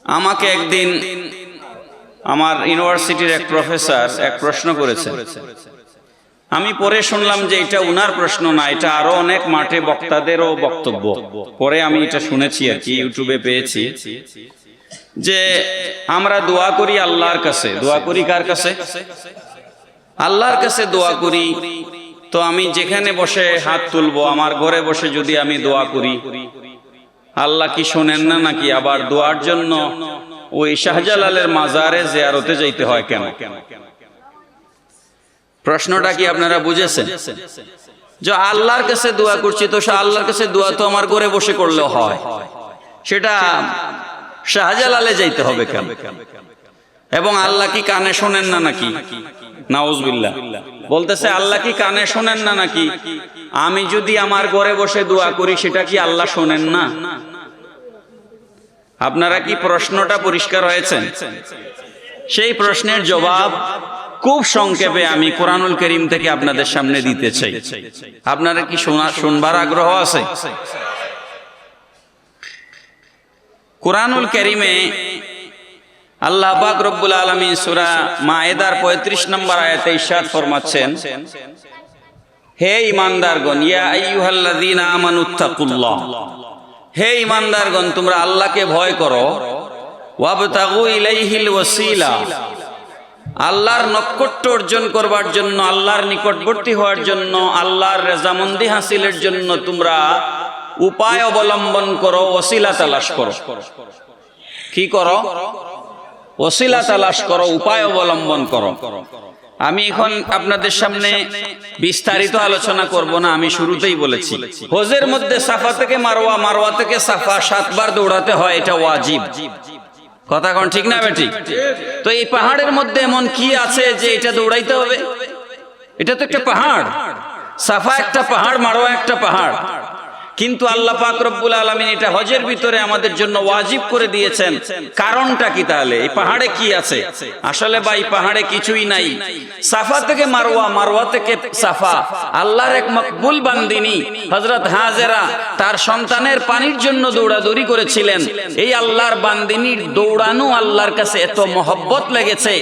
আমাকে একদিন আমার ইউনিভার্সিটির এক প্রফেসর এক প্রশ্ন করেছেন। আমি পরে শুনলাম যে এটা উনার প্রশ্ন না, এটা আরো অনেক মাঠে বক্তাদেরও বক্তব্য। পরে আমি এটা শুনেছি আর কি, ইউটিউবে পেয়েছি যে আমরা দোয়া করি আল্লাহর কাছে। দোয়া করি কার কাছে? আল্লাহর কাছে দোয়া করি। তো আমি যেখানে বসে হাত তুলবো, আমার ঘরে বসে যদি আমি দোয়া করি, আল্লাহ কি শোনেন না নাকি? আবার দোয়ার জন্য ওই শাহজালালের মাজারে জিয়ারতে যাইতে হয় কেন? প্রশ্নটা কি আপনারা বুঝেছেন? যে আল্লাহর কাছে দোয়া করছি, তো আল্লাহর কাছে দোয়া তো আমার ঘরে বসে করলেও হয়, সেটা শাহজালালে যাইতে হবে কেন? এবং আল্লাহ কি কানে শোনেন না নাকি? নাউজুবিল্লাহ। বলতেছে আল্লাহ কি কানে শোনেন না নাকি? আমি যদি আমার ঘরে বসে দোয়া করি, সেটা কি আল্লাহ শোনেন না? আপনারা কি প্রশ্নটা পরিষ্কার হয়েছে? সেই প্রশ্নের জবাব খুব সংক্ষেপে আমি কোরআনুল কারীম থেকে আপনাদের সামনে দিতে চাই। আপনারা কি শুনবার আগ্রহ আছে? কোরআনুল কারীমে আল্লাহ পাক রব্বুল আলামিন সূরা মায়েদার 35 নম্বর আয়াতে ইরশাদ ফরমাচ্ছেন, হে ঈমানদারগণ, ইয়া আইয়ুহাল্লাযীনা আমানুত্তাকুল্লাহ, হে ঈমানদারগণ তোমরা আল্লাহকে ভয় করো, ওয়াবতাগু ইলাইহিল ওয়াসিলা, আল্লাহর নৈকট্য অর্জন করবার জন্য, আল্লাহর নিকটবর্তী হওয়ার জন্য, আল্লাহর রেজামন্দি হাসিলের জন্য তোমরা উপায় অবলম্বন করো, ওসিলা তালাশ করো। কি করো? ওসিলা তালাশ করো, উপায় অবলম্বন করো। আমি এখন আপনাদের সামনে বিস্তারিত আলোচনা করব না, আমি শুরুতেই বলেছি হজের মধ্যে সাফা থেকে মারওয়া, মারওয়া থেকে সাফা 7 বার দৌড়াতে হয়, এটা ওয়াজিব। কথা কোন ঠিক না বেটি? তো এই পাহাড়ের মধ্যে এমন কি আছে যে এটা দৌড়াইতে হবে? এটা তো একটা পাহাড়, সাফা একটা পাহাড়, মারওয়া একটা পাহাড়, কিন্তু আল্লাহ পাক রব্বুল আলামিন এটা হজের ভিতরে আমাদের জন্য ওয়াজিব করে দিয়েছেন। কারণটা কি তাহলে? এই পাহাড়ে কি আছে? আসলে ভাই পাহাড়ে কিছুই নাই। সাফা থেকে মারওয়া, মারওয়া থেকে সাফা, আল্লাহর এক মকবুল বান্দিনী হযরত হাজেরা তার সন্তানের পানির জন্য দৌড়াদৌড়ি করেছিলেন। এই আল্লাহর বান্দিনীর দৌড়ানো আল্লাহর কাছে এত মহব্বত লেগেছে,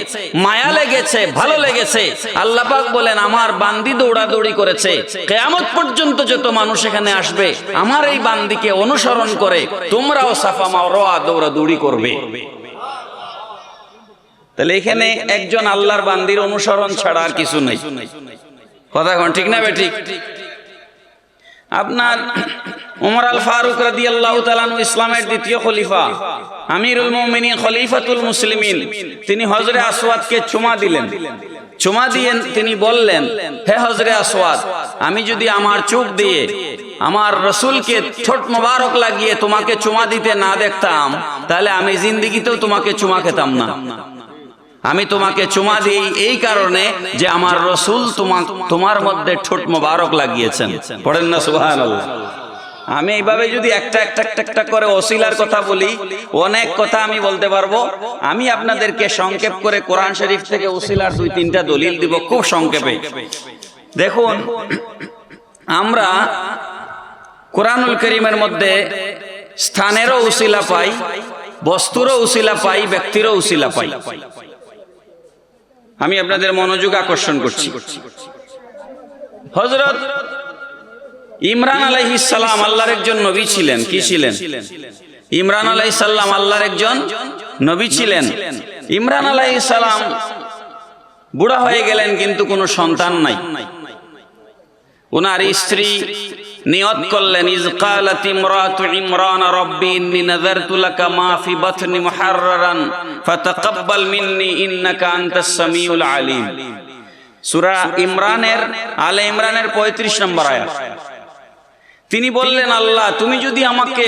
মায়া লেগেছে, ভালো লেগেছে। আল্লাহ পাক বলেন, আমার বান্দি দৌড়াদৌড়ি করেছে, কিয়ামত পর্যন্ত যত মানুষ এখানে আসবে আমার এই বান্দিকে অনুসরণ করে তোমরাও সাফা মারওয়া দৌড়াদৌড়ি করবে। তাহলে এখানে একজন আল্লাহর বান্দির অনুসরণ ছাড়া আর কিছু নেই। কথা কোন ঠিক না বেঠিক? আপনার ওমর আল ফারুক রাদিয়াল্লাহু তাআলা আনহু ইসলামের দ্বিতীয় খলিফা, আমিরুল মুমিনিন, খলিফাতুল মুসলিমিন, তিনি হজরে আসওয়াদকে চুমা দিলেন। চুমা দিয়ে তিনি বললেন, হে হজরে আসওয়াদ, আমি যদি আমার চোখ দিয়ে আমার রাসূলকে ঠোঁট মোবারক লাগিয়ে তোমাকে চুমা দিতে না দেখতাম, তাহলে আমি জিন্দেগিতেও তোমাকে চুমা খেতাম না। আমি তোমাকে চুমা দিই এই কারণে যে আমার রাসূল তোমার মধ্যে ঠোঁট মোবারক লাগিয়েছেন। পড়েন না সুবহানাল্লাহ। আমি এইভাবে যদি একটা করে ওসিলার কথা বলি, অনেক কথা আমি বলতে পারবো। আমি আপনাদেরকে সংক্ষেপ করে কোরআন শরীফ থেকে ওসিলার 2-3টা দলিল দিব, খুব সংক্ষেপে। দেখুন, আমরা কোরআনুল কারীমের মধ্যে স্থানেরও ওসিলা পাই, বস্তুরও ওসিলা পাই, ব্যক্তিরও ওসিলা পাই। আমি আপনাদের মনোযোগ আকর্ষণ করছি। হযরত ইমরান আলাইহিস সালাম আল্লাহর একজন নবী ছিলেন। কি ছিলেন? ইমরান আলাইহিস সালাম আল্লাহর একজন নবী ছিলেন। ইমরান আলাইহিস সালাম বুড়া হয়ে গেলেন, কিন্তু কোনো সন্তান নাই। ওনার স্ত্রী নিয়ত করলেন, ইজ ক্বালাত ইমরাতু ইমরান রাব্বি ইন্নী নাযারতু লাকা মা ফি বাতনি মুহাররারান ফাতাকাব্বাল মিন্নী ইন্নাকা আনতাস সামিউল আলিম। সূরা ইমরানের আলে ইমরানের 35 নম্বর আয়াত। তিনি বললেন, আল্লাহ তুমি যদি আমাকে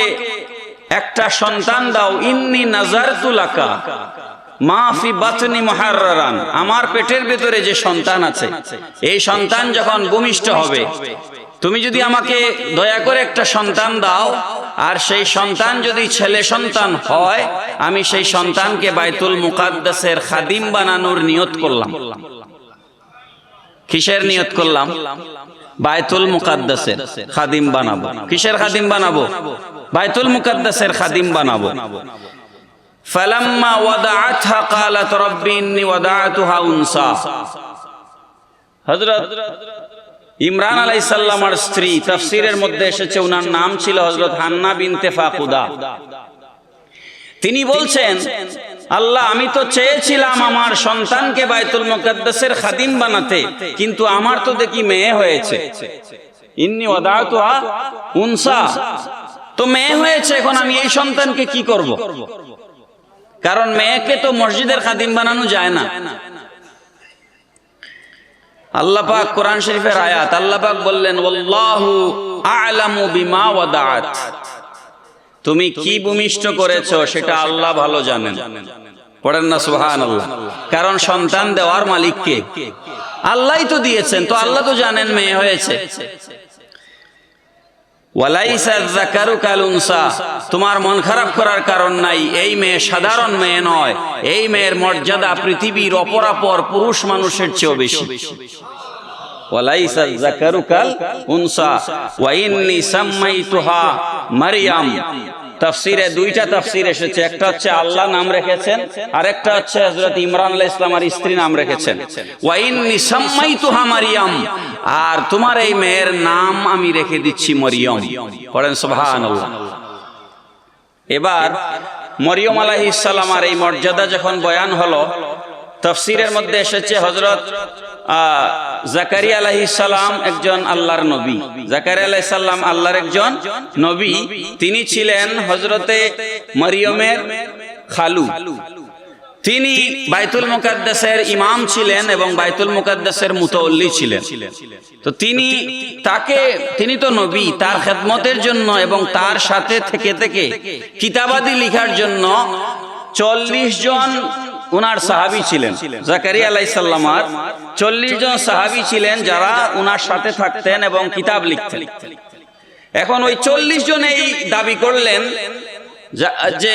একটা সন্তান দাও, ইন্নী নাযারতু লাকা মা ফি বাতনি মুহাররারান, আমার পেটের ভিতরে যে সন্তান আছে, এই সন্তান যখন ভূমিষ্ঠ হবে, তুমি যদি আমাকে দয়া করে একটা সন্তান দাও, আর সেই সন্তান যদি ছেলে সন্তান হয়, আমি সেই সন্তানকে বাইতুল মুকাদ্দাসের খাদিম বানানোর নিয়ত করলাম। কিসের নিয়ত করলাম? বাইতুল মুকাদ্দাসের খাদিম বানাবো। কিসের খাদিম বানাবো? বাইতুল মুকাদ্দাসের খাদিম বানাবো। ফালাম্মা ওয়াদাআতহা ক্বালাত রাব্বি ইন্নী ওয়াদাআতুহা উনসা। হযরত ইমরান আলাইহিস সালামের স্ত্রী, তাফসীরের মধ্যে এসেছে ওনার নাম ছিল হযরত হান্না বিনতে ফাকুদা। তিনি বলছেন, আল্লাহ আমি তো চেয়েছিলাম আমার সন্তানকে বাইতুল মুকাদ্দাসের খাদিম বানাতে, কিন্তু আমার তো দেখি মেয়ে হয়েছে। ইন্নী ওয়াদাআতুহা উনসা, তো মেয়ে হয়েছে, এখন আমি এই সন্তানকে কি করব? কারণ মেয়েকে তো মসজিদের খাদিম বানানো যায় না। আল্লাহ পাক কোরআন শরীফের আয়াত, আল্লাহ পাক বললেন ওয়াল্লাহু আ'লামু বিমা ওয়াদাআত, তুমি কি ভূমিষ্ঠ করেছো সেটা আল্লাহ ভালো জানেন। পড়েন না সুবহানাল্লাহ। কারণ সন্তান দেওয়ার মালিক কে? আল্লাহই তো দিয়েছেন, তো আল্লাহ তো জানেন মেয়ে হয়েছে। ওয়ালাইসা যাকারু কাল উনসা, তোমার মন খারাপ করার কারণ নাই, এই মেয়ে সাধারণ মেয়ে নয়, এই মেয়ের মর্যাদা পৃথিবীর অপরাপর পুরুষ মানুষের চেয়েও বেশি। ওয়ালাইসা যাকারু কাল উনসা ওয়া ইন্নী সাম্মাইতুহা মারইয়াম। তাফসীরে দুইটা তাফসীর এসেছে, একটা হচ্ছে আল্লাহ নাম রেখেছেন, আর একটা হচ্ছে হযরত ইমরান আলাইহিস সালামের স্ত্রী নাম রেখেছেন। ওয়া ইন্নী সাম্মাইতুহা মারইয়াম, আর তোমার এই মেয়ের নাম আমি রেখে দিচ্ছি মরিয়ম। পড়েন সুবহানাল্লাহ। এবার মরিয়ম আলাইহিস সালামের এই মর্যাদা যখন বয়ান হলো, তাফসীরের মধ্যে এসেছে হযরত জাকারিয়া আলাইহিস সালাম একজন আল্লাহর নবী। জাকারিয়া আলাইহিস সালাম আল্লাহর একজন নবী, তিনি ছিলেন হযরতে মরিয়মের খালু। তিনি বাইতুল মুকাদ্দাসের ইমাম ছিলেন এবং বাইতুল মুকাদ্দাসের মুতাওয়াল্লি ছিলেন। তো তিনি তো নবী, তার খেদমতের জন্য এবং তার সাথে থেকে থেকে কিতাবাদি লেখার জন্য 40 জন উনার সাহাবী ছিলেন। জাকারিয়া আলাইহিস সালামের 40 জন সাহাবী ছিলেন যারা উনার সাথে থাকতেন এবং কিতাব লিখতেন। এখন ওই 40 জন এই দাবি করলেন যে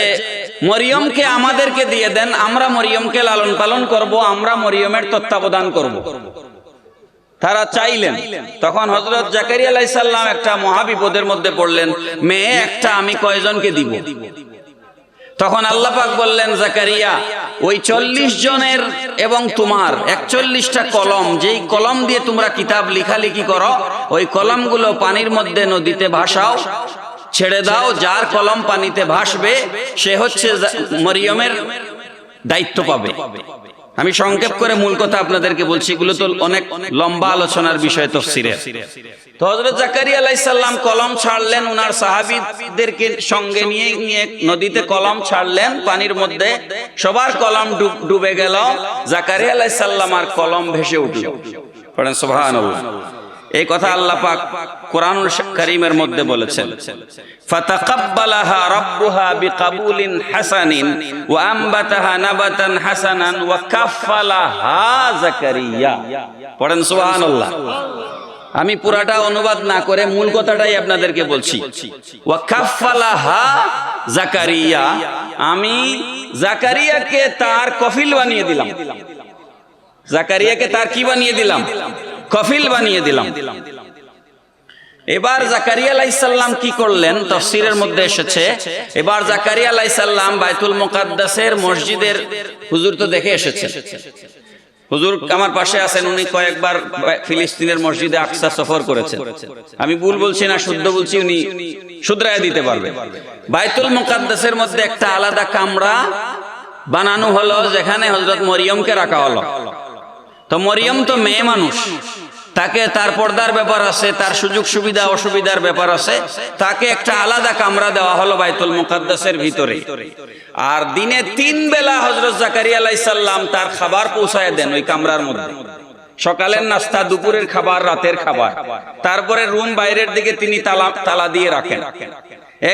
মরিয়মকে আমাদেরকে দিয়ে দেন, আমরা মরিয়মকে লালন পালন করব, আমরা মরিয়মের তত্ত্বাবধান করব। তারা চাইলেন। তখন হযরত জাকারিয়া আলাইহিস সালাম একটা মহাবিপদের মধ্যে পড়লেন, মেয়ে একটা আমি কয়জনকে দিব? তখন আল্লাহ পাক বললেন, জাকারিয়া ওই 40 জনের এবং তোমার 41টা কলম, যেই কলম দিয়ে তোমরা কিতাব লেখালেখি করো, ওই কলমগুলো পানির মধ্যে নদীতে ভাসাও, ছেড়ে দাও। যার কলম পানিতে ভাসবে সে হচ্ছে মরিয়মের দায়িত্ব পাবে। আমি সংক্ষেপ করে মূল কথা আপনাদেরকে বলছি, এগুলো তো অনেক লম্বা আলোচনার বিষয় তাফসীরের। তো হযরত জাকারিয়া আলাইহিস সালাম কলম ছাড়লেন, উনার সাহাবীদেরকে সঙ্গে নিয়ে নদীতে কলম ছাড়লেন পানির মধ্যে, সবার কলম ডুবে গেল, জাকারিয়া আলাইহিস সালামের কলম ভেসে উঠল। পড়েন সুবহানাল্লাহ। এই কথা আল্লাহ পাক কোরআনুল কারীমের মধ্যে বলেছেন, ফাতাকাব্বালাহা রাব্বুহা বিকাবুলিন হাসানিন ওয়া আমবাতাহা নাবাতান হাসানান ওয়া কাফফালাহা জাকারিয়া। পড়েন সুবহানাল্লাহ। আমি পুরাটা অনুবাদ না করে মূল কথাটাই আপনাদেরকে বলছি। ওয়া কাফফালাহা জাকারিয়া, আমি জাকারিয়াকে তার কফিল বানিয়ে দিলাম। জাকারিয়াকে তার কি বানিয়ে দিলাম? কফিল বানিয়ে দিলাম। এবার জাকারিয়া আলাইহিস সালাম কি করলেন? তাফসীরের মধ্যে এসেছে, এবার জাকারিয়া আলাইহিস সালাম বাইতুল মুকাদ্দাসের মসজিদের, হুজুর তো দেখে এসেছেন, হুজুর আমার পাশে আছেন, উনি কয়েকবার ফিলিস্তিনের মসজিদে আকসা সফর করেছেন। আমি ভুল বলছি না শুদ্ধ বলছি, উনি শুধরায় দিতে পারবে। বাইতুল মুকাদ্দাসের মধ্যে একটা আলাদা কামরা বানানো হলো, যেখানে হযরত মরিয়মকে রাখা হলো। তো মরিয়ম তো মেয়ে মানুষ, তাকে তার পর্দার ব্যাপার আছে, তার সুযোগ সুবিধা অসুবিধার ব্যাপার আছে, তাকে একটা আলাদা কামরা দেওয়া হলো বাইতুল মুকাদ্দাসের ভিতরে। আর দিনে 3 বেলা হযরত জাকারিয়া আলাইহিস সালাম তার খাবার পৌঁছায় দেন ওই কামরার মধ্যে। সকালের নাস্তা, দুপুরের খাবার, রাতের খাবার, তারপরে রুম বাইরের দিকে তিনি তালা দিয়ে রাখেন।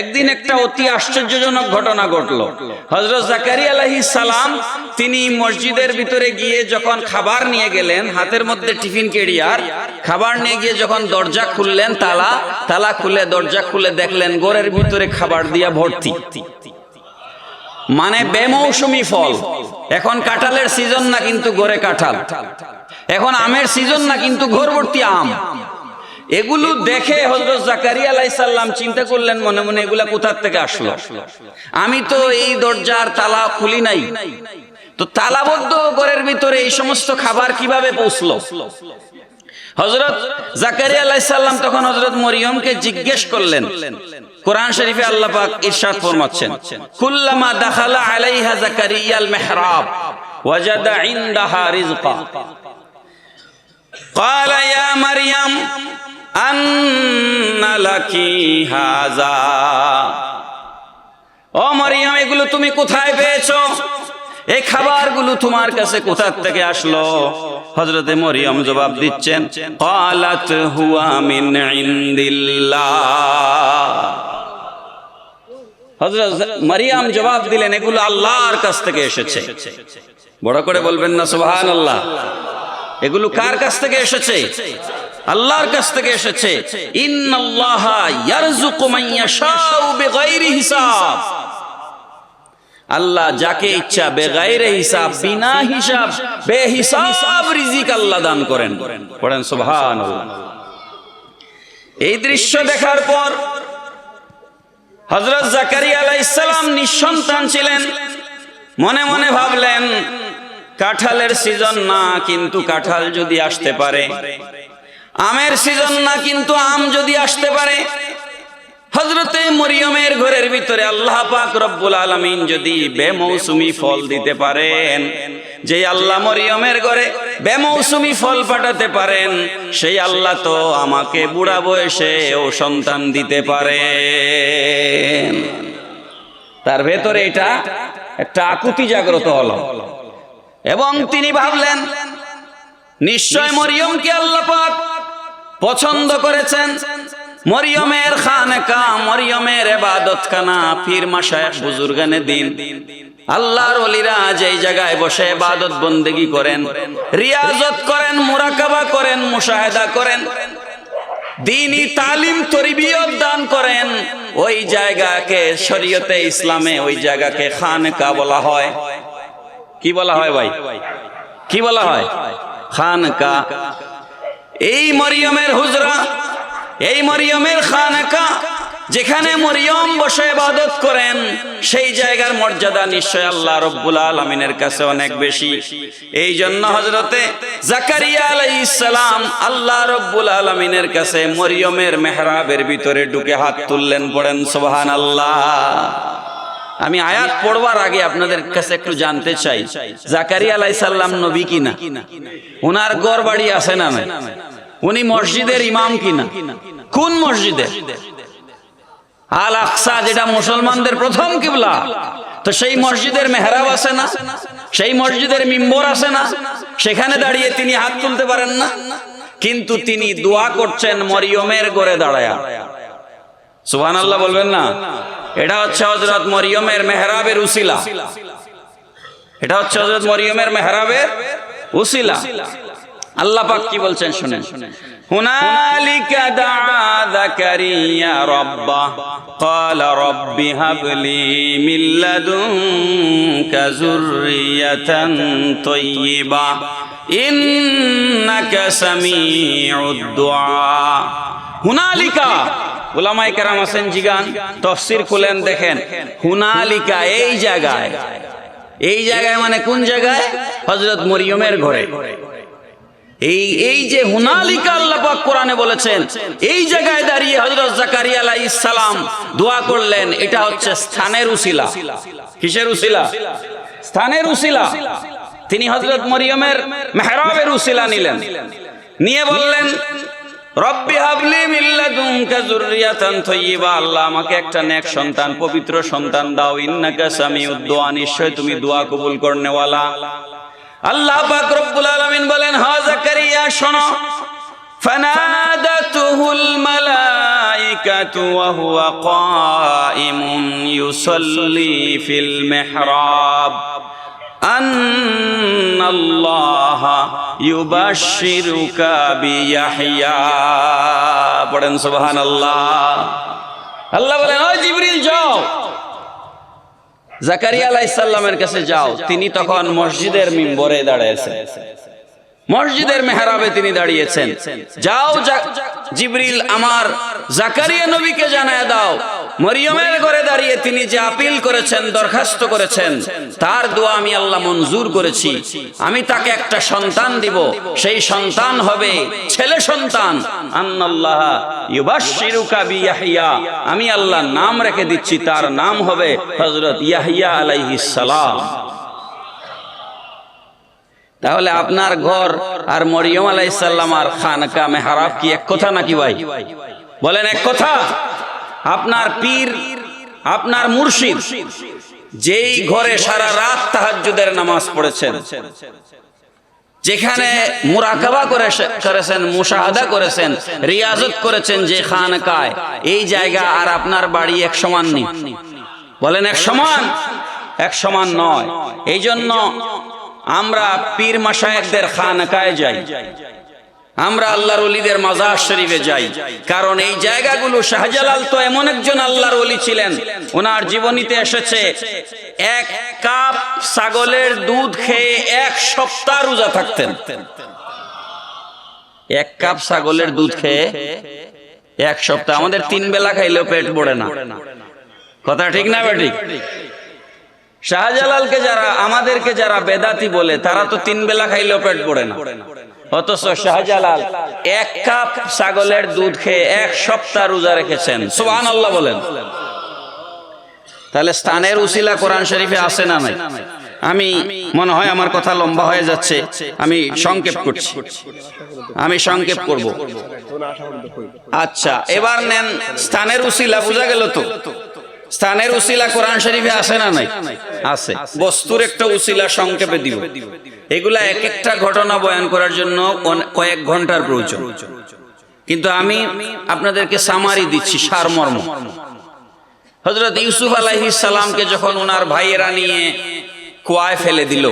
একদিন একটা অতি আশ্চর্যজনক ঘটনা ঘটলো। হযরত জাকারিয়া আলাইহিস সালাম তিনি মসজিদের ভিতরে গিয়ে যখন খাবার নিয়ে গেলেন, হাতের মধ্যে টিফিন ক্যারিয়ার, খাবার নিয়ে গিয়ে যখন দরজা খুললেন, তালা খুলে দরজা খুলে দেখলেন ঘরের ভিতরে খাবার দিয়া ভর্তি। মানে বেমৌসুমি ফল। এখন কাঁঠালের সিজন না, কিন্তু ঘরে কাঁঠাল। এখন আমের সিজন না, কিন্তু ঘর ভর্তি আম। এগুলো দেখে হযরত জাকারিয়া আলাইহিস সালাম চিন্তা করলেন মনে মনে, এগুলা কোথা থেকে আসলো? আমি তো এই দরজার তালা খুলি নাই, তো তালাবদ্ধ ঘরের ভিতরে এই সমস্ত খাবার কিভাবে পৌঁছলো? হযরত জাকারিয়া আলাইহিস সালাম তখন হযরত মরিয়মকে জিজ্ঞেস করলেন। কোরআন শরীফে আল্লাহ পাক ইরশাদ ফরমাচ্ছেন, কুল্লামা দাখালা আলাইহা জাকারিয়াল মিহরাব ওয়াজাদা ইনদাহা রিজকা ক্বালা ইয়া মারইয়াম আন্না লাকি হাযা। ও মারইয়াম, এগুলো তুমি কোথায় পেয়েছো? এই খাবারগুলো তোমার কাছে কোথা থেকে আসলো? হযরতে মরিয়ম জবাব দিচ্ছেন, ক্বালাত হুয়া মিন ইনদিল্লাহ। হযরত মারইয়াম জবাব দিলেন, এগুলো আল্লাহর কাছ থেকে এসেছে। বড় করে বলবেন না সুবহানাল্লাহ? এগুলো কার কাছ থেকে এসেছে? আল্লাহর কাছ থেকে এসেছে। ইন্নাল্লাহা ইয়ারযুকু মান ইয়াশাউ বিগাইরি হিসাব। আল্লাহ যাকে ইচ্ছা বেগাইরে হিসাব, বিনা হিসাব, বেহিসাব রিজিক আল্লাহ দান করেন। পড়েন সুবহানাল্লাহ। এই দৃশ্য দেখার পর হযরত জাকারিয়া আলাইহিস সালাম নিঃসন্তান ছিলেন। মনে মনে ভাবলেন, কাঁঠালের সিজন না, কিন্তু কাঁঠাল যদি আসতে পারে, আমের সিজন না, কিন্তু আম যদি আসতে পারে, হযরতে মরিয়মের ঘরের ভিতরে আল্লাহ পাক রব্বুল আলামিন যদি বেমৌসুমি ফল দিতে পারেন, যে আল্লাহ মরিয়মের ঘরে বেমৌসুমি ফল পাঠাতে পারেন, সেই আল্লাহ তো আমাকে বুড়া বয়সে ও সন্তান দিতে পারেন। তার ভেতরে এটা একটা আকুতি জাগ্রত হলো এবং তিনি ভাবলেন, নিশ্চয় মরিয়মকে আল্লাহ পাক পছন্দ করেছেন। মরিয়মের খানকা, মরিয়মের ইবাদতখানা, পীর মাশায়েখ বুজুর্গানে দ্বীন, আল্লাহর ওলিরা যেই জায়গায় বসে ইবাদত বন্দেগী করেন, রিয়াজত করেন, মুরাকাবা করেন, মুশাহাদা করেন, দ্বীনি তালিম তরবিয়ত দান করেন, ওই জায়গাকে শরীয়তে ইসলামে ওই জায়গাকে খানকা বলা হয়। কি বলা হয় ভাই? কি বলা হয়? খানকা। এই মরিয়মের হুজরা, এই মরিয়মের খানকা, যেখানে মরিয়ম বসে ইবাদত করেন, সেই জায়গার মর্যাদা নিশ্চয় আল্লাহ রব্বুল আলামিনের কাছে অনেক বেশি। এই জন্য হযরতে জাকারিয়া আলাইহিস সালাম আল্লাহ রব্বুল আলামিনের কাছে মরিয়মের মেহরাবের ভিতরে ঢুকে হাত তুললেন। পড়েন সুবহানাল্লাহ। আমি আয়াত পড়বার আগে আপনাদের কাছে একটু জানতে চাই, জাকারিয়া আলাইহিস সালাম নবী কিনা? ওনার ঘর বাড়ি আছে না? উনি মসজিদের ইমাম কিনা? কোন মসজিদের? আল আকসা, যেটা মুসলমানদের প্রথম কিবলা, তো সেই মসজিদের মেহরাব আছে না? সেই মসজিদের মিম্বর আছে না? সেখানে দাঁড়িয়ে তিনি হাত তুলতে পারেন না? কিন্তু তিনি দোয়া করছেন মরিয়মের ঘরে দাঁড়ায়া। সুবহানাল্লাহ বলবেন না? এটা হচ্ছে হযরত মরিয়মের মেহরাবের উসিলা। এটা হচ্ছে হযরত মরিয়মের মেহরাবের উসিলা। আল্লাহ পাক কি বলছেন শুনেন, হুনালিকা দাআ যাকারিয়া রাব্বাহ ক্বালা রাব্বি হাবলি মিন লাদুনকা যুররিয়াতান তাইয়্যিবা ইন্নাকা সামিউদ দুআ। হুনালিকা, উলামায়ে কেরাম আছেন জিগান, তাফসীর খুলেন দেখেন, হুনালিকা এই জায়গায়, এই জায়গায় মানে কোন জায়গায়? হযরত মরিয়মের ঘরে। এই যে হুনালিকা আল্লাহ পাক কোরআনে বলেছেন, এই জায়গায় দাঁড়িয়ে হযরত জাকারিয়া আলাইহিস সালাম দোয়া করলেন। এটা হচ্ছে স্থানের উসিলা। কিসের উসিলা? স্থানের উসিলা। তিনি হযরত মরিয়মের মেহরাবের উসিলা নিলেন, নিয়ে বললেন, রব্বি হাবলি মিন লাদুনকা যুররিয়াতান তাইয়্যিবা, আল্লাহ আমাকে একটা নেক সন্তান, পবিত্র সন্তান দাও। ইন্নাকা সামিউদ দুআ, নিশ্চয় তুমি দোয়া কবুল করনেওয়ালা। আল্লাহ পাক রব্বুল আলামিন বলেন, হা জাকারিয়া শোনো, ফানাদাতুহুল মালাইকাতু ওয়া হুয়া কাইমুন ইউসাল্লি ফিল মিহরাব আন্নাল্লাহা ইউবাশশিরুকা বিয়াহইয়া। পড়েন সুবহানাল্লাহ। আল্লাহ বলেন, ও জিবরিল যাও, জাকারিয়া আলাইহিস সালামের কাছে যাও। তিনি তখন মসজিদের মিম্বরে দাঁড়িয়ে আছেন। মসজিদের মেহরাবে তিনি দাঁড়িয়েছেন। যাও জিবরিল আমার জাকারিয়া নবীকে জানায় দাও, মরিয়মের ঘরে দাঁড়িয়ে তিনি যে আপিল করেছেন, দরখাস্ত করেছেন, তার দোয়া আমি আল্লাহ মঞ্জুর করেছি। আমি তাকে একটা সন্তান দিব, সেই সন্তান হবে ছেলে সন্তান। আন্নাল্লাহ ইউবাশশিরুকা বিয়াহইয়া, আমি আল্লাহ নাম রেখে দিচ্ছি, তার নাম হবে হযরত ইয়াহইয়া আলাইহিস সালাম। তাহলে আপনার ঘর আর মরিয়ম আলাইহিস সালাম আর খানকা মেহরাব কি এক কথা নাকি ভাই? বলেন এক কথা। আপনার পীর, আপনার মুর্শিদ যেই ঘরে সারা রাত তাহাজ্জুদের নামাজ পড়েছেন, যেখানে মুরাকাবা করেছেন, মুশাহাদা করেছেন, রিয়াজত করেছেন, যে খানকায়, এই জায়গা আর আপনার বাড়ি এক সমান নেই। বলেন এক সমান? এক সমান নয়। এই জন্য আমরা পীর মাশায়েখদের খানকায় যাই, আমরা আল্লাহর ওলিদের মাজার শরীফে যাই, কারণ এই জায়গাগুলো, শাহজালাল তো এমন একজন আল্লাহর ওলি ছিলেন, ওনার জীবনীতে এসেছে এক কাপ ছাগলের দুধ খেয়ে এক সপ্তাহ রোজা থাকতেন। এক কাপ ছাগলের দুধ খেয়ে এক সপ্তাহ। আমাদের 3 বেলা খাইলেও পেট ভরে না, কথা ঠিক না বেঠিক? শাহজালালকে যারা, আমাদেরকে যারা বেদাতি বলে, তারা তো 3 বেলা খাইলেও পেট ভরে না, অথচ শাহজালাল এক কাপ ছাগলের দুধ খেয়ে এক সপ্তাহ রোজা রেখেছেন। সুবহানাল্লাহ বলেন। তাহলে স্থানের উসিলা কোরআন শরীফে আছে না নাই? আমি মনে হয় আমার কথা লম্বা হয়ে যাচ্ছে, আমি সংক্ষেপ করছি, আমি সংক্ষেপ করব। আচ্ছা, এবার নেন স্থানের উসিলা। বোঝা গেল তো? স্থানের উসিলা কোরআন শরীফে আছে না নাই? আছে। বস্তুর একটা উসিলা সংক্ষেপে দিব। এগুলা এক একটা ঘটনা বয়ান করার জন্য কয়েক ঘন্টার প্রয়োজন, কিন্তু আমি আপনাদেরকে সামারি দিচ্ছি, সারমর্ম। হযরত ইউসুফ আলাইহিস সালামকে যখন ওনার ভাইয়েরা নিয়ে কুয়ায় ফেলে দিল,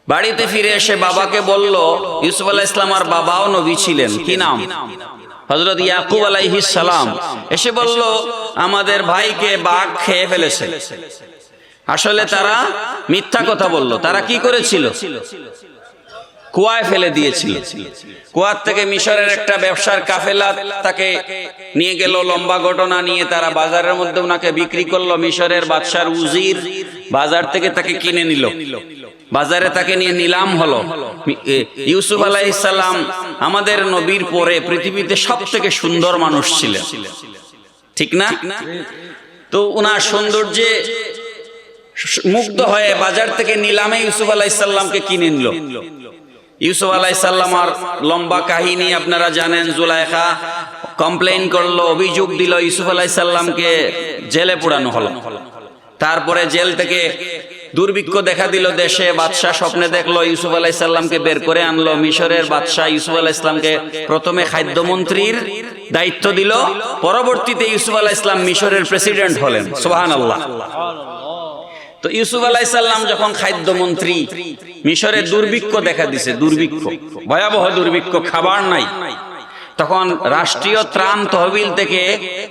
বাড়িতে ফিরে এসে বাবাকে বলল, ইউসুফ আলাইহিস সালাম আর বাবাও নবী ছিলেন, কি নাম? হযরত ইয়াকুব আলাইহিস সালাম। এসে বলল, আমাদের ভাইকে বাঘ খেয়ে ফেলেছে। আসলে তারা মিথ্যা কথা বলল। তারা কি করেছিল? কুয়ায় ফেলে দিয়েছিল। কুয়ার থেকে মিশরের একটা ব্যবসার কাফেলা তাকে নিয়ে গেল, লম্বা ঘটনা নিয়ে। তারা বাজারের মধ্যে ওনাকে বিক্রি করলো। মিশরের বাদশার উজির বাজার থেকে তাকে কিনে নিল, বাজারে তাকে নিয়ে নিলাম হলো। ইউসুফ আলাইহিস সালাম আমাদের নবীর পরে পৃথিবীতে সবথেকে সুন্দর মানুষ ছিলেন, ঠিক না? তো ওনার সৌন্দর্যে মুগ্ধ হয়ে বাজার থেকে নিলামে ইউসুফ আলাইহিস সালামকে কিনে নিল। ইউসুফ আলাইহিস সালামের লম্বা কাহিনী আপনারা জানেন। জুলাইখা কমপ্লেইন করলো, অভিযোগ দিল, ইউসুফ আলাইহিস সালামকে জেলে পোড়ানো হলো। তারপরে জেল থেকে দুর্ভিক্ষ দেখা দিল দেশে। বাদশাহ স্বপ্নে দেখলো, ইউসুফ আলাইহিস সালামকে বের করে আনলো। মিশরের বাদশাহ ইউসুফ আলাইহিস সালামকে প্রথমে খাদ্যমন্ত্রীর দায়িত্ব দিল, পরবর্তীতে ইউসুফ আলাইহিস সালাম মিশরের প্রেসিডেন্ট হলেন। সুবহানাল্লাহ। তো ইউসুফ আলাইহিস সালাম যখন খাদ্যমন্ত্রী, মিশরে দুর্ভিক্ষ দেখা দিছে, দুর্ভিক্ষ, ভয়াবহ দুর্ভিক্ষ, খাবার নাই। তখন রাষ্ট্রীয় ত্রাণ তহবিল থেকে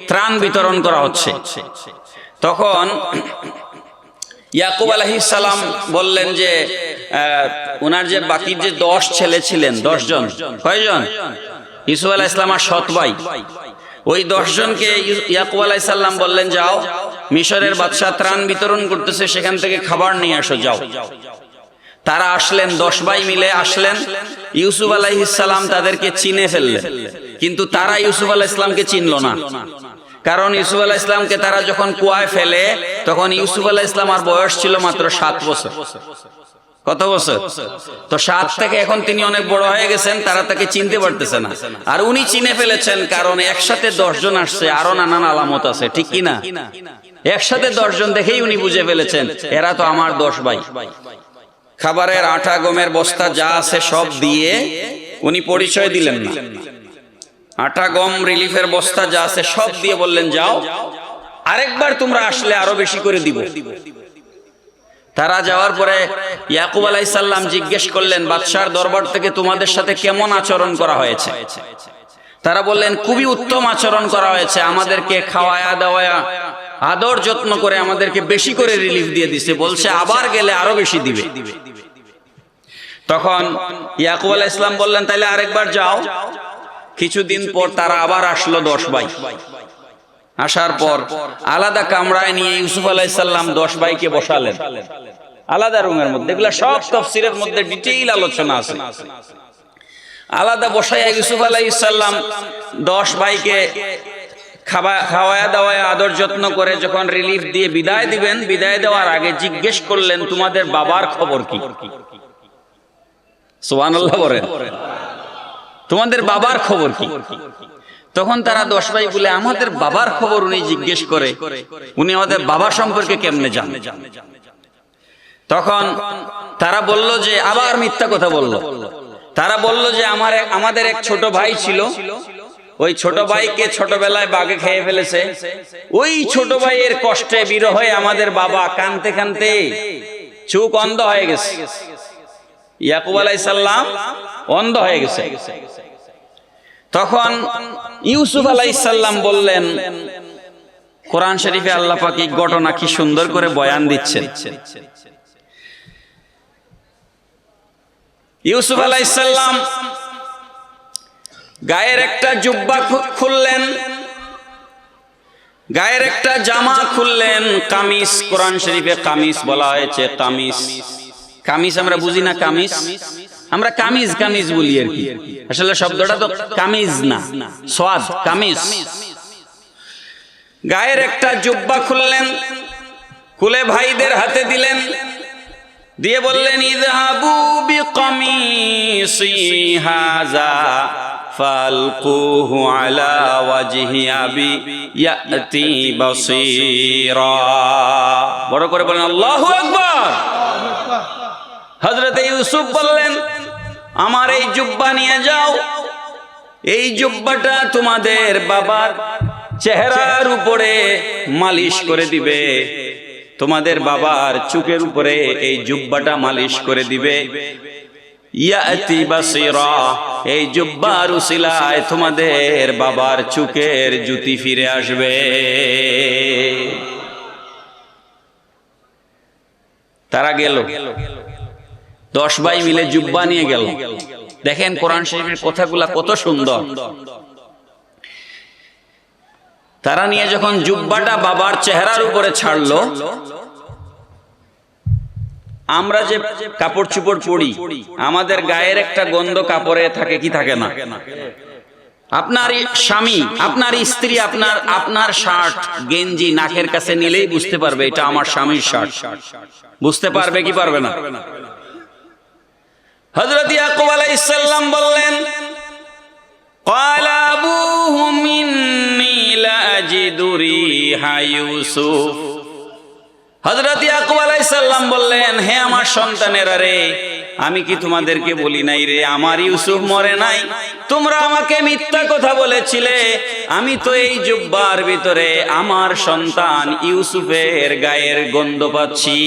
ত্রাণ বিতরণ করা হচ্ছে। তখন ইয়াকুব আলাইহিস সালাম বললেন যে ওনার যে বাকি যে 10 ছেলে ছিলেন, 10 জন, কয়জন? ইউসুফ আলাইহিস সালামের সৎ ভাই। ওই 10 জনকে ইয়াকুব আলাইহিস সালাম বললেন, যাও, মিশরের বাদশা ত্রাণ বিতরণ করতেছে, সেখান থেকে খাবার নিয়ে আসো, যাও। তারা আসলেন, 10 ভাই মিলে আসলেন। ইউসুফ আলাইহিস সালাম তাদেরকে চিনে ফেললেন, কিন্তু তারা ইউসুফ আলাইহিস সালামকে চিনল না। কারণ ইউসুফ আলাইহিস সালামকে তারা যখন কুয়ায় ফেলে, তখন ইউসুফ আলাইহিস সালামের বয়স ছিল মাত্র 7 বছর। কত বছর? তো 7 থেকে এখন তিনি অনেক বড় হয়ে গেছেন, তারা তাকে চিনতে পারতেছে না। আর উনি চিনে ফেলেছেন, কারণ একসাথে 10 জন আসছে, আরো নানান আলামত আছে, ঠিক কি না? একসাথে 10 জন দেখেই উনি বুঝে ফেলেছেন, এরা তো আমার 10 ভাই। খাবারের আটা, গমের বস্তা যা আছে সব দিয়ে উনি পরিচয় দিলেন না। আটা, গম, রিলিফের বস্তা যা আছে সব দিয়ে বললেন, যাও, আরেকবার তোমরা আসলে আরো বেশি করে দিব। তারা যাওয়ার পরে ইয়াকুব আলাইহিস সালাম জিজ্ঞেস করলেন, বাদশার দরবার থেকে তোমাদের সাথে কেমন আচরণ করা হয়েছে? তারা বললেন, খুবই উত্তম আচরণ করা হয়েছে, আমাদেরকে খাওয়ায়া দাওয়ায়া আদর যত্ন করে আমাদেরকে বেশি করে রিলিফ দিয়ে দিছে, বলছে আবার গেলে আরো বেশি দিবে। তখন ইয়াকুব আলাইহিস সালাম বললেন, তাইলে আরেকবার যাও। কিছুদিন পর তারা আবার আসলো 10 ভাই। আসার পর আলাদা কামরায় নিয়ে ইউসুফ আলাইহিস সালাম 10 ভাইকে বসালেন আলাদা রুমের মধ্যে। এগুলা সব তাফসীরের মধ্যে ডিটেইল আলোচনা আছে। আলাদা বসায়া ইউসুফ আলাইহিস সালাম 10 ভাইকে খাওয়ায়া দাওয়ায়া আদর যত্ন করে যখন রিলিফ দিয়ে বিদায় দিবেন, বিদায় দেওয়ার আগে জিজ্ঞেস করলেন, তোমাদের বাবার খবর কি? সুবহানাল্লাহ বলেন, তোমাদের বাবার খবর কি? তখন তারা 10 ভাই বলে, আমাদের বাবার খবর উনি জিজ্ঞেস করে, উনি আমাদের বাবা সম্পর্কে কেমনে জানেন? তখন তারা বলল যে, আবার মিথ্যা কথা বলল। তারা বলল যে আমাদের এক ছোট ভাই ছিল, ওই ছোট ভাইকে ছোটবেলায় বাঘে খেয়ে ফেলেছে। ওই ছোট ভাইয়ের কষ্টে বিরহে আমাদের বাবা কাঁদতে কাঁদতে চোখ অন্ধ হয়ে গেছে। ইয়াকুব আলাইহিস সালাম অন্ধ হয়ে গেছে। তখন ইউসুফ আলাইহিস সালাম বললেন, কোরআন শরীফে আল্লাহ পাক এই ঘটনা কি সুন্দর করে বয়ান দিচ্ছেন। ইউসুফ আলাইহিস সালাম গায়ের একটা জুব্বা খুললেন, গায়ের একটা জামা খুললেন, কামিজ। কোরআন শরীফে কামিজ বলা হয়েছে। কামিজ, কামিজ আমরা বুঝি না, কামিজ আমরা কামিজ কামিজ বলি আর কি। আসলে শব্দটা তো কামিজ না, সোয়াদ, কামিজ। গায়ের একটা জুব্বা খুললেন, খুলে ভাইদের হাতে দিলেন, দিয়ে বললেন, ইযহাবু বিকামিসি হাযা ফালকুহু আলা ওয়াজহি আবি ইয়াতি বাসীরা। বড় করে বলেন আল্লাহু আকবার। হযরত ইউসুফ বললেন, আমার এই জুব্বা নিয়ে যাও, এই জুব্বাটা তোমাদের বাবার চেহারার উপরে মালিশ করে দিবে, তোমাদের বাবার চোখের উপরে এই জুব্বাটা মালিশ করে দিবে। ইয়াতি বাসীরা, এই জুব্বার উসিলায় তোমাদের বাবার চোখের জ্যোতি ফিরে আসবে। তারা গেল, 10 ভাই মিলে জুব্বা নিয়ে গেল। দেখেন কোরআন শরীফের কথাগুলা কত সুন্দর। তারা নিয়ে যখন জুব্বাটা বাবার চেহারার উপরে ছাড়লো, আমরা যে কাপড় চোপড় পরি, আমাদের গায়ের একটা গন্ধ কাপড়ে থাকে কি থাকে না? আপনার স্বামী, আপনার স্ত্রী আপনার শার্ট গেঞ্জি নাকের কাছে নিলেই বুঝতে পারবে এটা আমার স্বামীর শার্ট। বুঝতে পারবে কি পারবে না? হযরত ইয়াকুব আলাইহিস সালাম বললেন, ক্বালা আবুহুম ইন্নী লা আজিদু রিহা ইউসুফ। হযরত ইয়াকুব আলাইহিস সালাম বললেন, হে আমার সন্তানেরা রে, আমি কি তোমাদেরকে বলি নাই রে আমার ইউসুফ মরে নাই? তোমরা আমাকে মিথ্যা কথা বলেছিলে। আমি তো এই জুব্বার ভিতরে আমার সন্তান ইউসুফের গায়ের গন্ধ পাচ্ছি।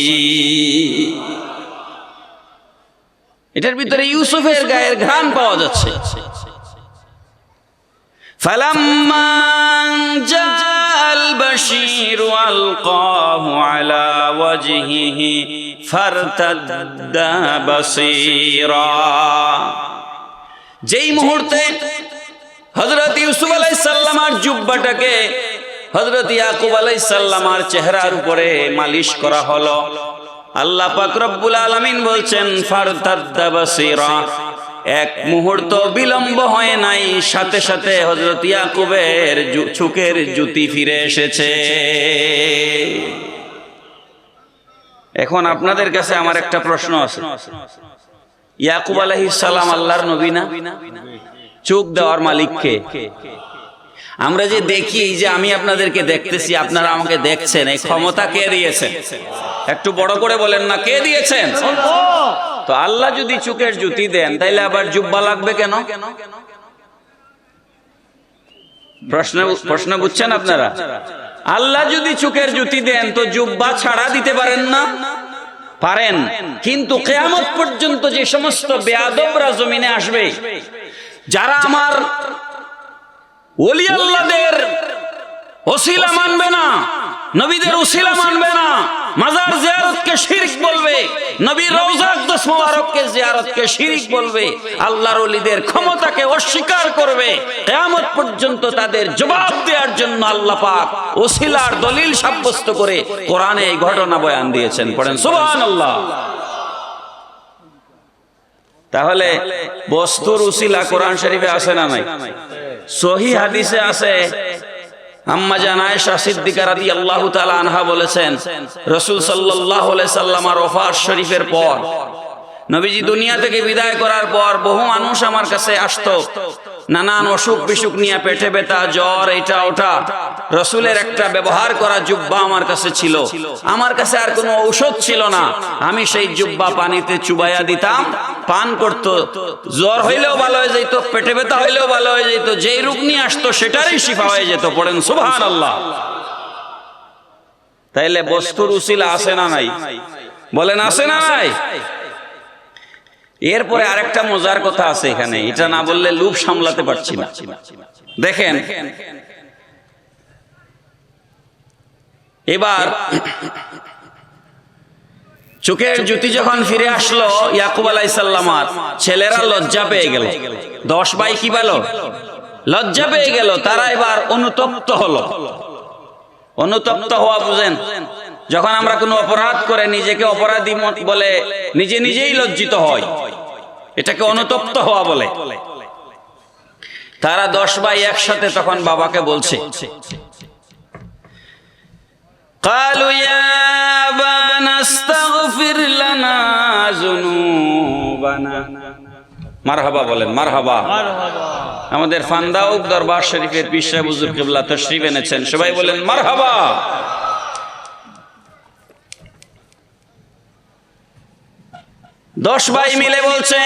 এটার ভিতরে ইউসুফের গায়ের ঘ্রাণ পাওয়া যাচ্ছে। فلما جاء البشير ألقاه على وجهه فارتد بصيرا। যেই মুহূর্তে হযরত ইউসুফ আলাইহিস সালামের জুব্বাটাকে হযরত ইয়াকুব আলাইহিস সালামের চেহারার উপরে মালিশ করা হলো, আল্লাহ পাক রব্বুল আলামিন বলছেন, ফারতাদ্দা বাসীরা, এক মুহূর্ত বিলম্ব হয় নাই, সাথে সাথে হযরত ইয়াকুবের চোখের জ্যোতি ফিরে এসেছে। এখন আপনাদের কাছে আমার একটা প্রশ্ন আছে, ইয়াকুব আলাইহিস সালাম আল্লাহর নবী না? চোখ দেওয়ার মালিক কে? আমরা যে দেখি, যে আমি আপনাদেরকে দেখতেছি, আপনারা আমাকে দেখছেন, এই ক্ষমতা কে দিয়েছেন? একটু বড় করে বলেন না, কে দিয়েছেন? তো আল্লাহ যদি চোখের জ্যোতি দেন, তাইলে আবার জুব্বা লাগবে কেন? প্রশ্ন বুঝছেন আপনারা? আল্লাহ যদি চোখের জ্যোতি দেন, তো জুব্বা ছাড়া দিতে পারেন না? পারেন। কিন্তু কিয়ামত পর্যন্ত যে সমস্ত বেয়াদবরা জমিনে আসবে, যারা আমার ওলি আল্লাহদের ওসিলা মানবে না, নবীদের ওসিলা মানবে না, মাজার জিয়ারতকে শিরক বলবে, নবীর রওজা আকদাস মুবারককে জিয়ারতকে শিরক বলবে, আল্লাহর ওলিদের ক্ষমতাকে অস্বীকার করবে, কিয়ামত পর্যন্ত তাদের জবাব দেওয়ার জন্য আল্লাহ পাক ওসিলার দলিল সাব্যস্ত করে কোরআনে এই ঘটনা বয়ান দিয়েছেন। পড়েন সুবহানাল্লাহ। তাহলে বস্তুর উসিলা কোরআন শরীফে আছে না নাই? সহিহ হাদিসে আছে। আম্মা জান আয়েশা সিদ্দিকা রাদিয়াল্লাহু তাআলা আনহা বলেছেন, রাসূল সাল্লাল্লাহু আলাইহি সাল্লামের ওফাত শরীফের পর, নবীজি দুনিয়া থেকে বিদায় করার পর বহু মানুষ আমার কাছে আসতো, নানান অসুখ বিসুখ নিয়ে, পেটে ব্যথা, জ্বর, এটা ওটা। রাসূলের একটা ব্যবহার করা জুব্বা আমার কাছে ছিল, আমার কাছে আর কোনো ঔষধ ছিল না। আমি সেই জুব্বা পানিতে চুবাইয়া দিতাম, পান করত, জ্বর হইলেও ভালো হয়ে যেত, পেটে ব্যথা হইলেও ভালো হয়ে যেত, যেই রোগ নিয়ে আসতো সেটারই শিফা হয়ে যেত। পড়েন সুবহানাল্লাহ। তাইলে বস্তুর উসিলা আছে না নাই? বলেন আছে না নাই? এরপরে আরেকটা মজার কথা আছে এখানে, এটা না বললে লোভ সামলাতে পারছি না। দেখেন, এবার চোখের জ্যোতি যখন ফিরে আসলো ইয়াকুব আলাইহিস সালামের, ছেলেরা লজ্জা পেয়ে গেল। 10 ভাই কি বলো? লজ্জা পেয়ে গেল। তারা এবার অনুতপ্ত হলো। অনুতপ্ত হওয়া বুঝেন? যখন আমরা কোনো অপরাধ করে নিজেকে অপরাধী বলে নিজে নিজেই লজ্জিত হয়, এটাকে অনুতপ্ত হওয়া বলে। তারা 10 ভাই একসাথে তখন বাবাকে বলছে, قالوا يا أبانا استغفر لنا ذنوبنا। মারহাবা বলেন, মারহাবা। আমাদের ফান্দাউক দরবার শরীফের পীর সাহেব হুজুর কিবলা তাশরীফ এনেছেন, সবাই বলেন মারহাবা। 10 ভাই মিলে বলছে,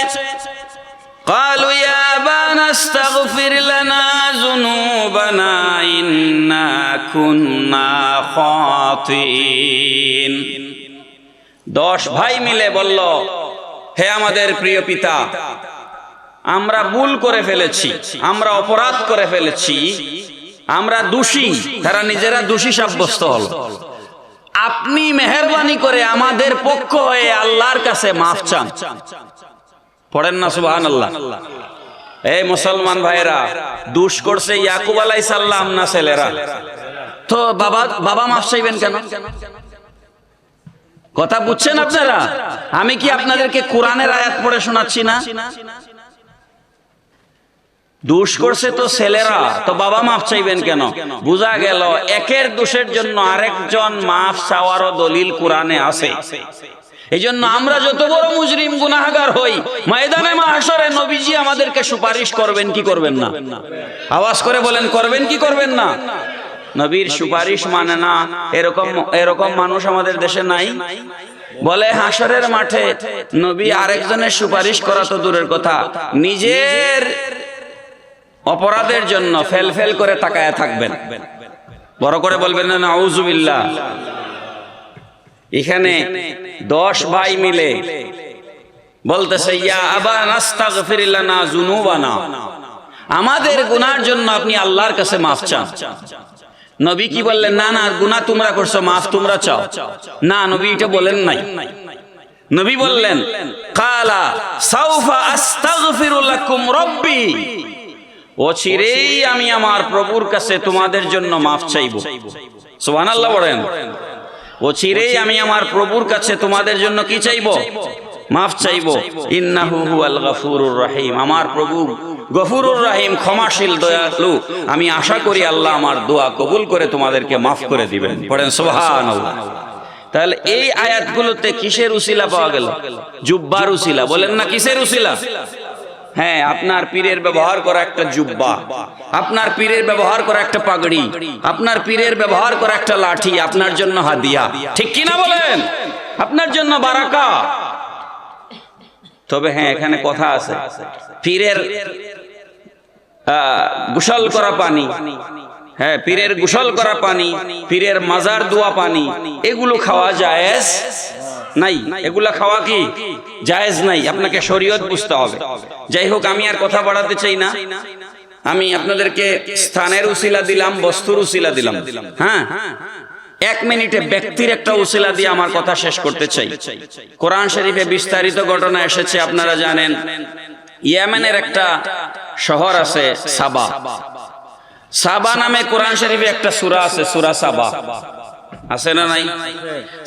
قالوا يا أبانا استغفر لنا ذنوبنا إنا كنا خاطئين। 10 ভাই মিলে বলল, হে আমাদের প্রিয় পিতা, আমরা ভুল করে ফেলেছি, আমরা অপরাধ করে ফেলেছি, আমরা দোষী। তারা নিজেরা দোষী সাব্যস্ত হল। আপনি মেহেরবানি করে আমাদের পক্ষ হয়ে আল্লাহর কাছে মাফ চান। পড়েন না সুবহানাল্লাহ। এই মুসলমান ভাইরা, দোষ করছে ইয়াকুব আলাইহিস সালাম না ছেলেরা? তো বাবা মাফ চাইবেন কেন? কথা বুঝছেন আপনারা? আমি কি আপনাদেরকে কোরআনের আয়াত পড়ে শোনাচ্ছি না? দোষ করছে তো ছেলেরা, তো বাবা মাফ চাইবেন কেন? বোঝা গেল একের দোষের জন্য আরেকজন মাফ চাওয়ারও দলিল কোরআনে আছে। এই জন্য আমরা যত বড় মুজরিম গুনাহগার হই, ময়দানে মাহশরে নবীজি আমাদেরকে সুপারিশ করবেন কি করবেন না? আওয়াজ করে বলেন, করবেন কি করবেন না? নবীর সুপারিশ মানে না এরকম মানুষ আমাদের দেশে নাই। বলে হাসরের মাঠে নবী আরেকজনের সুপারিশ করা তো দূরের কথা, নিজের অপরাধের জন্য ফেল ফেল করে তাকায়া থাকবেন। বড় করে বলবেন না নাউজুবিল্লাহ। এখানে 10 ভাই মিলে বলতেছে, ইয়া আবানা আস্তাগফির লানা যুনুবানা, আমাদের গুনার জন্য আপনি আল্লাহর কাছে মাফ চান। নবী কি বললেন? না না, গুনাহ তোমরা করছো, মাফ তোমরা চাও না। নবী এটা বলেন নাই। নবী বললেন, কালা সাউফা আস্তাগফিরু লাকুম রব্বি, অচিরেই আমি আমার প্রভুর কাছে তোমাদের জন্য মাফ চাইব। সুবহানাল্লাহ বলেন। অচিরেই আমি আমার প্রভুর কাছে তোমাদের জন্য কি চাইব? মাফ চাইব। ইন্নাহু হুয়াল গফুরুর রহিম, আমার প্রভু গফুরুর রহিম, ক্ষমাশীল, দয়ালু। আমি আশা করি আল্লাহ আমার দোয়া কবুল করে তোমাদেরকে মাফ করে দিবেন। পড়েন সুবহানাল্লাহ। তাহলে এই আয়াতগুলোতে কিসের উসিলা পাওয়া গেল? জুব্বার উসিলা। বলেন না কিসের উসিলা? হ্যাঁ, আপনার পীরের ব্যবহার করা একটা জুব্বা, আপনার পীরের ব্যবহার করা একটা পাগড়ি, আপনার পীরের ব্যবহার করা একটা লাঠি আপনার জন্য হাদিয়া। ঠিক কিনা বলেন? আপনার জন্য বারাকা। তবে হ্যাঁ, এখানে কথা আছে, পীরের গোসল করা পানি, হ্যাঁ পীরের গোসল করা পানি, পীরের মাজার দোয়া পানি, এগুলো খাওয়া জায়েজ নাই। এগুলা খাওয়া কি জায়েজ নাই? আপনাকে শরীয়ত বুঝতে হবে। যাই হোক, আমি আর কথা বাড়াতে চাই না। আমি আপনাদেরকে স্থানের উসিলা দিলাম, বস্তুর উসিলা দিলাম। হ্যাঁ, এক মিনিটে ব্যক্তির একটা উসিলা দিয়ে আমার কথা শেষ করতে চাই। কোরআন শরীফে বিস্তারিত ঘটনা এসেছে, আপনারা জানেন ইয়েমেনের একটা শহর আছে সাবা। সাবা নামে কোরআন শরীফে একটা সূরা আছে, সূরা সাবা, আছে না নাই?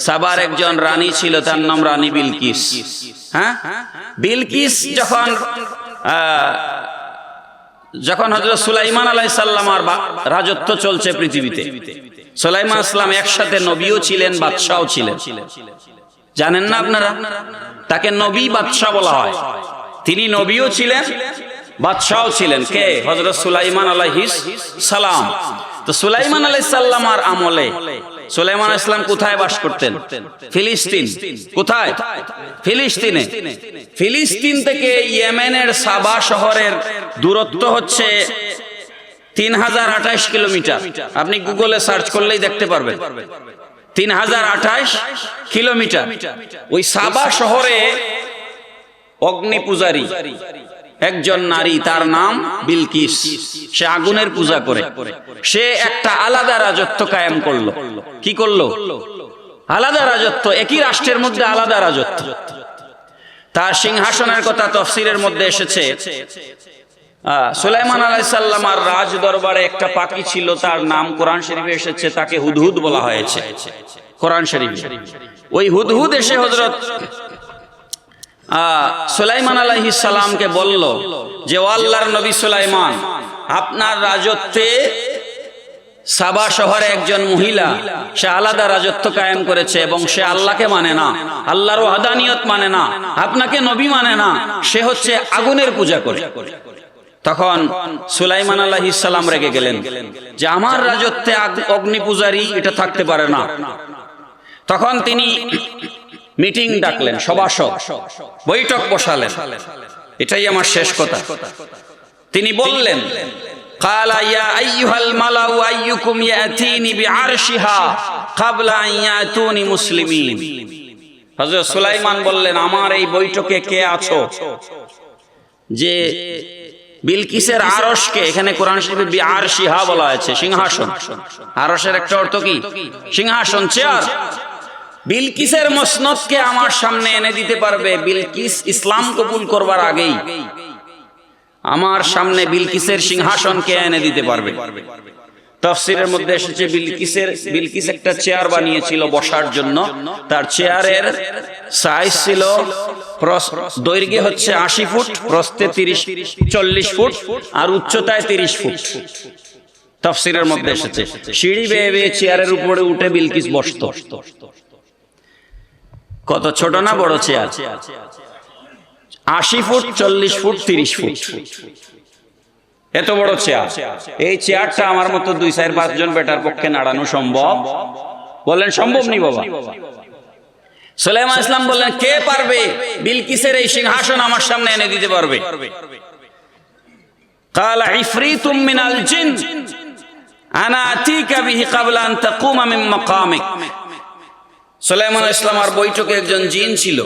সাবার একজন রানী ছিল, তার নাম রানী বিলকিস। হ্যাঁ, বিলকিস যখন হযরত সুলাইমান আলাইহিস সালামের রাজত্ব চলছে পৃথিবীতে, সুলাইমান ইসলাম একসাথে নবীও ছিলেন, বাদশাও ছিলেন। জানেন না আপনারা? তাকে নবী বাদশা বলা হয়। তিনি নবীও ছিলেন, বাদশাও ছিলেন। কে? হযরত সুলাইমান আলাইহিস সালাম। তো সুলাইমান আলাইহিস সালামের আমলে সুলাইমান আলাইহিস সালাম কোথায় বাস করতেন? ফিলিস্তিন। কোথায়? ফিলিস্তিনে। ফিলিস্তিন থেকে ইয়েমেনের সাবা শহরের দূরত্ব হচ্ছে 3028 কিলোমিটার। আপনি গুগলে সার্চ করলেই দেখতে পারবেন 3028 কিলোমিটার। ওই সাবা শহরে অগ্নি পূজারী একজন নারী, তার নাম বিলকিস। সে আগুনের পূজা করে। সে একটা আলাদা রাজত্ব কায়েম করলো। কি করলো? আলাদা রাজত্ব, একই রাষ্ট্রের মধ্যে আলাদা রাজত্ব। তার সিংহাসনের কথা তাফসীরের মধ্যে এসেছে। সুলাইমান আলাইহিস সালামের রাজ দরবারে একটা পাখি ছিল, তার নাম কোরআন শরীফে এসেছে, তাকে হুদহুদ বলা হয়েছে কোরআন শরীফে। ওই হুদহুদ এসে হযরত সুলাইমান আলাইহিস সালামকে বলল যে, ও আল্লাহর নবী সুলাইমান, আপনার রাজত্বে সাবা শহরে একজন মহিলা, সে আলাদা রাজত্ব কায়েম করেছে এবং সে আল্লাহকে মানে না, আল্লাহর ওয়াহদানিয়ত মানে না, আপনাকে নবী মানে না, সে হচ্ছে আগুনের পূজা করে। তখন সুলাইমান আলাইহিস সালাম রেগে গেলেন যে আমার রাজত্বে অগ্নি পূজারী এটা থাকতে পারে না। তখন তিনি মিটিং ডাকলেন, সভাসদ, বৈঠক বসালেন। এটাই আমার শেষ কথা। তিনি বললেন, ক্বালা ইয়া আইয়ুহাল মালাউ আইয়ুকুম ইয়াতিনি বিআরশিহা ক্বাবলা আন ইয়াতুনি মুসলিমিন। হযরত সুলাইমান বললেন, আমার এই বৈঠকে কে আছো যে বিলকিসের আরশকে, এখানে কোরআন শরীফে বিআরশিহা বলা হয়েছে, সিংহাসন। আরশের একটা অর্থ কি? সিংহাসন, চেয়ার। বিলকিসের মসনদকে আমার সামনে এনে দিতে পারবে? বিলকিস ইসলাম কবুল করবার আগেই আমার সামনে বিলকিসের সিংহাসনকে এনে দিতে পারবে? তাফসীরের মধ্যে এসেছে বিলকিস একটা চেয়ার বানিয়েছিল বসার জন্য। তার চেয়ারের সাইজ ছিল, দৈর্ঘ্যে হচ্ছে 80 ফুট, প্রস্থে 40 ফুট, আর উচ্চতায় 30 ফুট। তাফসীরের মধ্যে এসেছে সিঁড়ি বেয়ে বেয়ে চেয়ারের উপরে উঠে বিলকিস বসতো। কত ছোট না বড় চেয়ার? 80 ফুট, 40 ফুট, 30 ফুট, এত বড় চেয়ার। এই চেয়ারটা আমার মতো 2-4-5 জন বেটার পক্ষে নাড়ানো সম্ভব? বলেন সম্ভব নেই বাবা। সুলাইমান ইসলাম বললেন, কে পারবে বিলকিসের এই সিংহাসন আমার সামনে এনে দিতে পারবে? ক্বালা ইফরিতুম মিনাল জিন আনা আতিকা বিহি ক্বাবলা আন তাকুমা মিন মাকামিক। সুলাইমান ইসলামের বৈঠকে একজন জিন ছিল।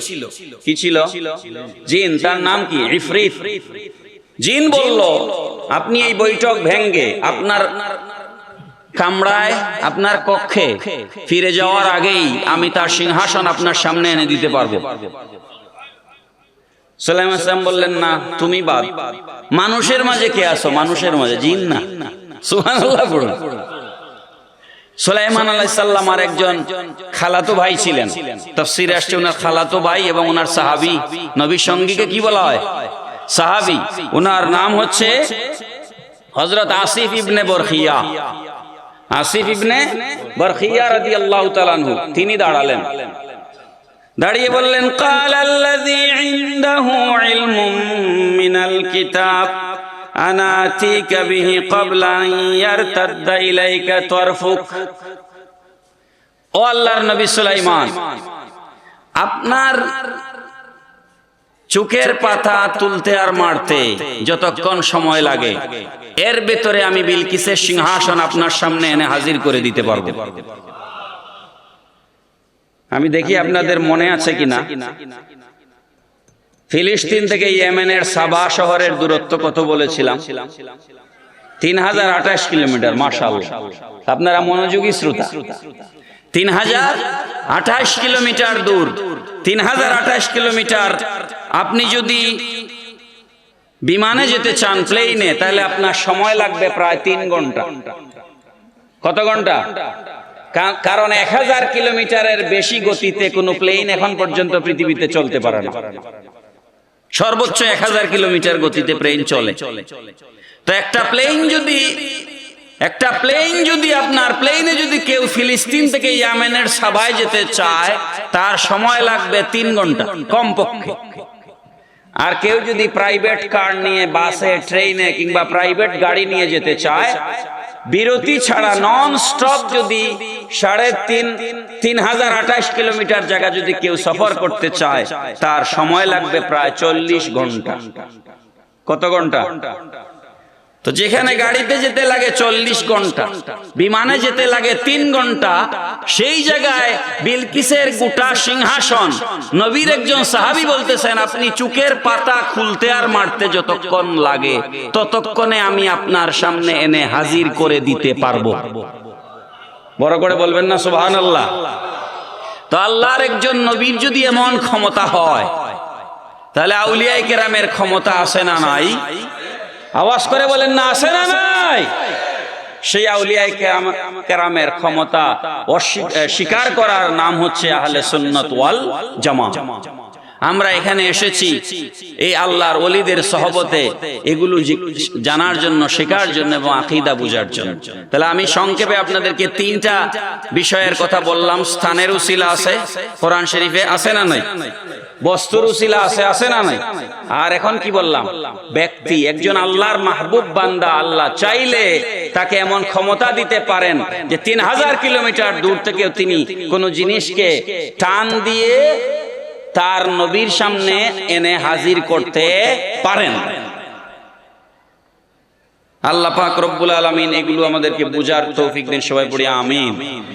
কি ছিল? জিন। তার নাম কি? ইফরিত। জিন বলল, আপনি এই বৈঠক ভেঙ্গে আপনার কামরায়, আপনার কক্ষে ফিরে যাওয়ার আগেই আমি তার সিংহাসন আপনার সামনে এনে দিতে পারবো। সুলাইমান ইসলাম বললেন, না, তুমি বাদ। মানুষের মাঝে কে আছো? মানুষের মাঝে, জিন না। সুবহানাল্লাহ পড়ুন। সুলাইমান আলাইহিস সালামের একজন খালাতো ভাই ছিলেন। তাফসীরে আসছে ওনার খালাতো ভাই এবং ওনার সাহাবী। নবীর সঙ্গীকে কি বলা হয়? সাহাবী। ওনার নাম হচ্ছে হযরত আসিফ ইবনে বরখিয়া। আসিফ ইবনে বরখিয়া রাদিয়াল্লাহু তাআলা আনহু। তিনি দাঁড়ালেন, দাঁড়িয়ে বললেন, ক্বালাল্লাযী ইনদাহু ইলমুম মিনাল কিতাব আনা আতিকা বিহি ক্বাবলা আন ইয়ারতাদ্দা ইলাইকা তারফুক। ও আল্লাহর নবী সুলাইমান, আপনার চোখের পাতা তুলতে আর মারতে যতক্ষণ সময় লাগে, এর ভেতরে আমি বিলকিসের সিংহাসন আপনার সামনে এনে হাজির করে দিতে পারবো। আমি দেখি আপনাদের মনে আছে কিনা, ফিলিস্তিন থেকে ইয়েমেনের সাবা শহরের দূরত্ব কত বলেছিলাম? 3028 কিলোমিটার। মাশাআল্লাহ, আপনারা মনোযোগী শ্রোতা। 3028 কিলোমিটার দূর। 3028 কিলোমিটার আপনি যদি বিমানে যেতে চান, প্লেনে, তাহলে আপনার সময় লাগবে প্রায় 3 ঘন্টা। কত ঘন্টা? কারণ 1000 কিলোমিটারের বেশি গতিতে কোনো প্লেন এখন পর্যন্ত পৃথিবীতে চলতে পারে না। সর্বোচ্চ 1000 কিলোমিটার গতিতে প্লেন চলে। তো একটা প্লেন যদি আপনার প্লেনে যদি কেউ ফিলিস্তিন থেকে ইয়েমেনের সাবায় যেতে চায়, তার সময় লাগবে 3 ঘন্টা কমপক্ষে। আর কেউ যদি প্রাইভেট কার নিয়ে, বাসে, ট্রেনে কিংবা প্রাইভেট গাড়ি নিয়ে যেতে চায়, বিরতি ছাড়া নন স্টপ যদি 3028 কিলোমিটার জায়গা যদি কেউ সফর করতে চায়, তার সময় লাগবে প্রায় 40 ঘন্টা। কত ঘন্টা? তো যেখানে গাড়িতে যেতে লাগে 40 ঘন্টা, বিমানে যেতে লাগে 3 ঘন্টা, সেই জায়গায় বিলকিসের গোটা সিংহাসন, নবীর একজন সাহাবী বলতেছেন, আপনি চুকের পাতা খুলতে আর মারতে যতক্ষণ লাগে, ততক্ষণে আমি আপনার সামনে এনে হাজির করে দিতে পারবো। বড় করে বলবেন না সুবহানাল্লাহ? তো আল্লাহর একজন নবীর যদি এমন ক্ষমতা হয়, তাহলে আউলিয়ায়ে কেরামের ক্ষমতা আছে না নাই? আওয়াজ করে বলেন না, আছে না নাই? সেই আউলিয়ায়ে কেরামের ক্ষমতা স্বীকার করার নাম হচ্ছে আহলে সুন্নাত ওয়াল জামাত। আমরা এখানে এসেছি এই আল্লাহর ওলিদের সহবতে এগুলো জানার জন্য, শেখার জন্য এবং আকীদা বুঝার জন্য। তাহলে আমি সংক্ষেপে আপনাদেরকে 3টা বিষয়ের কথা বললাম। স্থানের উসিলা আছে কোরআন শরীফে, আছে না নাই? বস্তুর উসিলা আছে না নাই? আর এখন কি বললাম? ব্যক্তি, একজন আল্লাহর মাহবুব বান্দা, আল্লাহ চাইলে তাকে এমন ক্ষমতা দিতে পারেন যে 3000 কিলোমিটার দূর থেকেও তিনি কোন জিনিসকে টান দিয়ে তার নবীর সামনে এনে হাজির করতে পারেন। আল্লাহ পাক রব্বুল আলামিন এগুলো আমাদেরকে বুঝার তৌফিক দিন। সবাই পড়ি আমিন।